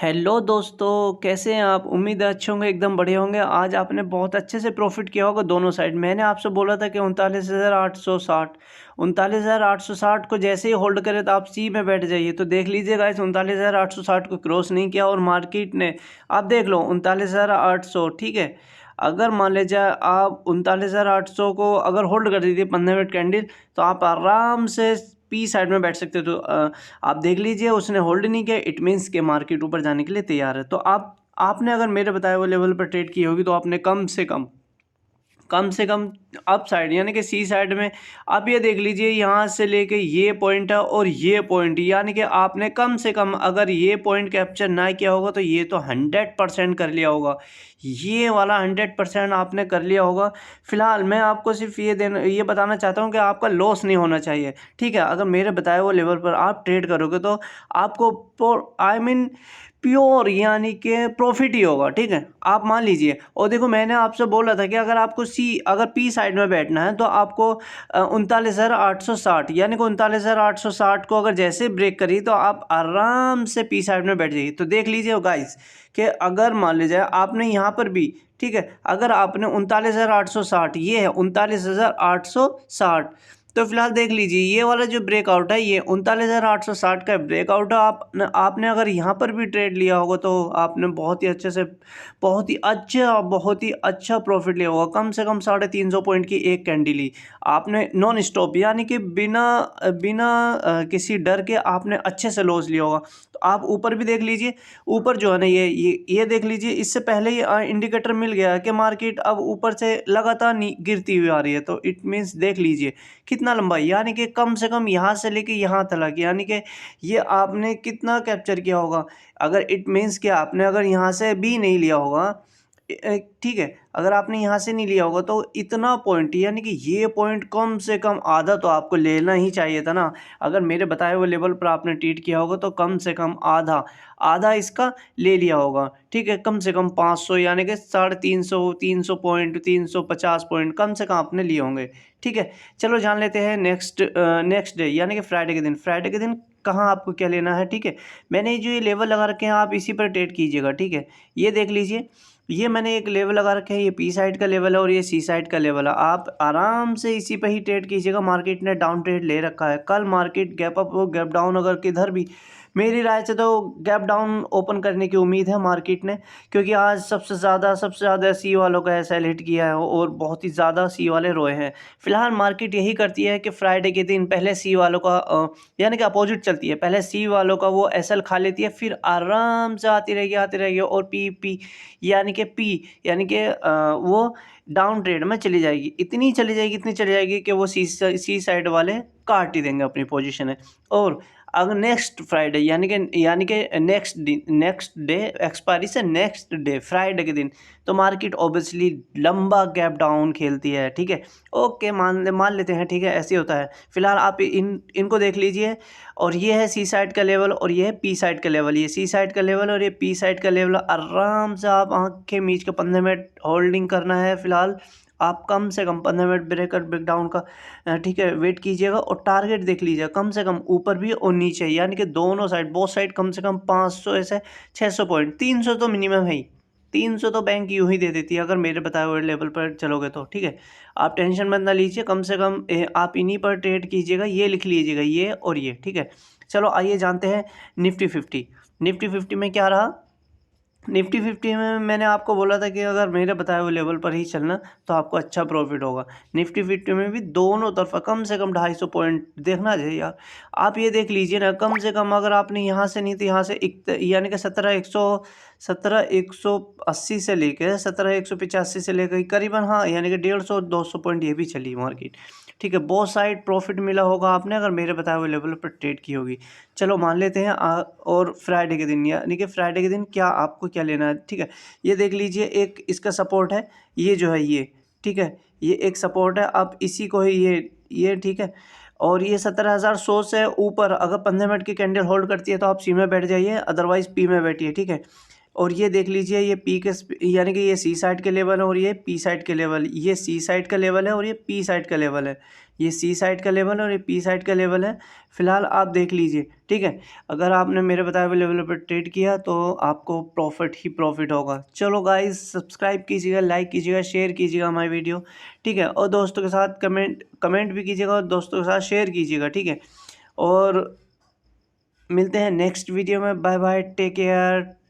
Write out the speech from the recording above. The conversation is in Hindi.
हेलो दोस्तों, कैसे हैं आप? उम्मीद है अच्छे होंगे, एकदम बढ़िया होंगे। आज आपने बहुत अच्छे से प्रॉफिट किया होगा दोनों साइड। मैंने आपसे बोला था कि 39,860 39,860 को जैसे ही होल्ड करे तो आप सी में बैठ जाइए। तो देख लीजिए गाइस, 39,860 को क्रॉस नहीं किया और मार्केट ने, आप देख लो 39,800, ठीक है। अगर मान लीजिए आप 39,800 को अगर होल्ड कर दीजिए 15 मिनट कैंडल, तो आप आराम से पी साइड में बैठ सकते हो। तो आप देख लीजिए उसने होल्ड नहीं किया, इट मीन्स के मार्केट ऊपर जाने के लिए तैयार है। तो आपने अगर मेरे बताए हुए लेवल पर ट्रेड की होगी तो आपने कम से कम अप साइड यानी कि सी साइड में आप ये देख लीजिए, यहाँ से लेके ये पॉइंट है और ये पॉइंट, यानी कि आपने कम से कम अगर ये पॉइंट कैप्चर ना किया होगा तो ये तो 100% कर लिया होगा। ये वाला 100% आपने कर लिया होगा। फिलहाल मैं आपको सिर्फ ये बताना चाहता हूँ कि आपका लॉस नहीं होना चाहिए, ठीक है। अगर मेरे बताए हुए लेवल पर आप ट्रेड करोगे तो आपको आई मीन प्योर यानी कि प्रॉफिट ही होगा, ठीक है। आप मान लीजिए, और देखो मैंने आपसे बोला था कि अगर पी साइड में बैठना है तो आपको 39,860 यानी कि 39,860 को अगर जैसे ब्रेक करी तो आप आराम से पी साइड में बैठ जाइए। तो देख लीजिए गाइस कि अगर मान लीजिए आपने यहाँ पर भी, ठीक है, अगर आपने 39,860, ये है 39,860, तो फिलहाल देख लीजिए ये वाला जो ब्रेकआउट है ये 39,860 का ब्रेकआउट है। आपने अगर यहाँ पर भी ट्रेड लिया होगा तो आपने बहुत ही अच्छे से, बहुत ही अच्छा प्रॉफिट लिया होगा। कम से कम 350 पॉइंट की एक कैंडी ली आपने नॉन स्टॉप, यानी कि बिना बिना किसी डर के आपने अच्छे से लॉस लिया होगा। तो आप ऊपर भी देख लीजिए, ऊपर जो है ना ये देख लीजिए, इससे पहले ही इंडिकेटर मिल गया है कि मार्केट अब ऊपर से लगातार गिरती हुई आ रही है। तो इट मीन्स देख लीजिए कितना लंबा, यानी कि कम से कम यहाँ से लेके यहाँ तक, यानी कि ये आपने कितना कैप्चर किया होगा। अगर इट मीन्स कि आपने अगर यहाँ से भी नहीं लिया होगा, ठीक है, अगर आपने यहाँ से नहीं लिया होगा तो इतना पॉइंट, यानी कि ये पॉइंट कम से कम आधा तो आपको लेना ही चाहिए था ना। अगर मेरे बताए हुए लेवल पर आपने ट्रीट किया होगा तो कम से कम आधा आधा इसका ले लिया होगा, ठीक है। कम से कम 500 यानी कि 350, 300 पॉइंट, 350 पॉइंट कम से कम आपने लिए होंगे, ठीक है। चलो जान लेते हैं नेक्स्ट डे यानी कि फ्राइडे के दिन कहाँ आपको क्या लेना है, ठीक है। मैंने जो ये लेवल लगा रखे हैं आप इसी पर ट्रेड कीजिएगा, ठीक है। ये देख लीजिए, ये मैंने एक लेवल लगा रखे हैं, ये पी साइड का लेवल है और ये सी साइड का लेवल है। आप आराम से इसी पे ही ट्रेड कीजिएगा। मार्केट ने डाउन ट्रेड ले रखा है, कल मार्केट गैप अप हो गैप डाउन, अगर किधर भी, मेरी राय से तो गैप डाउन ओपन करने की उम्मीद है मार्केट ने, क्योंकि आज सबसे ज़्यादा सी वालों का ऐसा हिट किया है और बहुत ही ज़्यादा सी वाले रोए हैं। फिलहाल मार्केट यही करती है कि फ्राइडे के दिन पहले सी वालों का यानी कि अपोजिट चलती है, पहले सी वालों का वो एसएल खा लेती है, फिर आराम से आती रहेगी और पी यानी कि वो डाउन ट्रेड में चली जाएगी। इतनी चली जाएगी कि वो सी साइड वाले काट ही देंगे अपनी पोजीशन है। और अगर नेक्स्ट फ्राइडे यानी कि नेक्स्ट डे एक्सपायरी से नेक्स्ट डे फ्राइडे के दिन, तो मार्केट ऑब्वियसली लंबा गैप डाउन खेलती है, ठीक है। ओके, मान लेते हैं, ठीक है, ऐसे होता है। फिलहाल आप इनको देख लीजिए, और ये है सी साइड का लेवल और ये है पी साइड का लेवल। ये सी साइड का लेवल और ये पी साइड का लेवल, आराम से आप आंखें मीच के 15 मिनट होल्डिंग करना है। फिलहाल आप कम से कम 15 मिनट ब्रेकडाउन का, ठीक है, वेट कीजिएगा और टारगेट देख लीजिएगा कम से कम ऊपर भी और नीचे, यानी कि दोनों साइड, बोथ साइड कम से कम 500 ऐसे 600 पॉइंट, 300 तो मिनिमम है ही। 300 तो बैंक यूं ही दे देती है अगर मेरे बताए हुए लेवल पर चलोगे तो, ठीक है। आप टेंशन मत ना लीजिए, कम से कम आप इन्हीं पर ट्रेड कीजिएगा। ये लिख लीजिएगा, ये और ये, ठीक है। चलो आइए जानते हैं निफ्टी 50 में क्या रहा। निफ्टी 50 में मैंने आपको बोला था कि अगर मेरे बताए हुए लेवल पर ही चलना तो आपको अच्छा प्रॉफिट होगा। निफ्टी 50 में भी दोनों तरफा कम से कम 250 पॉइंट देखना चाहिए यार। आप ये देख लीजिए ना, कम से कम अगर आपने यहाँ से नहीं तो यहाँ से यानी कि 17,180 से लेकर 17,185 से लेकर करीबन, हाँ, यानी कि 150-200 पॉइंट ये भी चली मार्केट, ठीक है। बहुत साइड प्रॉफिट मिला होगा आपने अगर मेरे बताए हुए लेवल पर ट्रेड की होगी। चलो मान लेते हैं और फ्राइडे के दिन, यानी कि फ्राइडे के दिन क्या आपको क्या लेना है, ठीक है। ये देख लीजिए, एक इसका सपोर्ट है, ये जो है ये, ठीक है, ये एक सपोर्ट है। आप इसी को ही ये ठीक है, और ये 17,100 से ऊपर अगर 15 मिनट की कैंडल होल्ड करती है तो आप सी में बैठ जाइए, अदरवाइज पी में बैठिए, ठीक है। और ये देख लीजिए ये पी के यानी कि ये सी साइड के लेवल है और ये पी साइड के लेवल, ये सी साइड का लेवल है और ये पी साइड का लेवल है, ये सी साइड का लेवल है और ये पी साइड का लेवल है। फिलहाल आप देख लीजिए, ठीक है। अगर आपने मेरे बताए हुए लेवल पर ट्रेड किया तो आपको प्रॉफिट ही प्रॉफिट होगा। चलो गाइस, सब्सक्राइब कीजिएगा, लाइक कीजिएगा, शेयर कीजिएगा हमारी वीडियो, ठीक है। और दोस्तों के साथ कमेंट भी कीजिएगा और दोस्तों के साथ शेयर कीजिएगा, ठीक है। और मिलते हैं नेक्स्ट वीडियो में। Bye bye, take care.